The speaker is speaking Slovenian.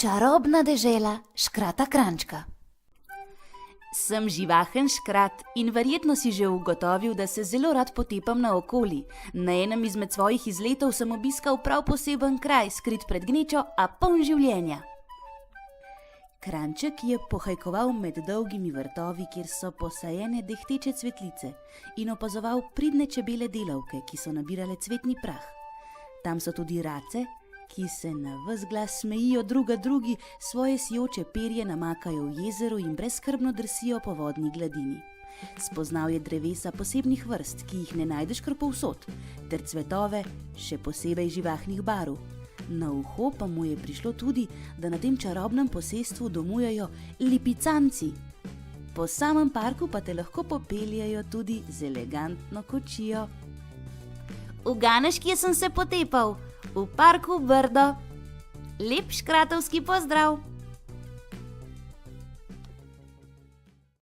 Čarobna dežela škrata Kranjčka. Sem živahen škrat in verjetno si že ugotovil, da se zelo rad potepam naokoli. Na enem izmed svojih izletov sem obiskal prav poseben kraj, skrit pred gnečo, a poln življenja. Kranjček je pohajkoval med dolgimi vrtovi, kjer so posajene dehteče cvetlice, in opazoval pridne čebele delavke, ki so nabirale cvetni prah. Tam so tudi race, ki se na ves glas smejijo druga drugi, svoje sijoče perje namakajo v jezeru in brezskrbno drsijo po vodni gladini. Spoznal je drevesa posebnih vrst, ki jih ne najdeš kar povsod, ter cvetove še posebej živahnih barv. Na uho pa mu je prišlo tudi, da na tem čarobnem posestvu domujejo lipicanci. Po samem parku pa te lahko popeljajo tudi z elegantno kočijo. Uganeš, kje sem se potepal? V parku Brdo. Lep škratovski pozdrav!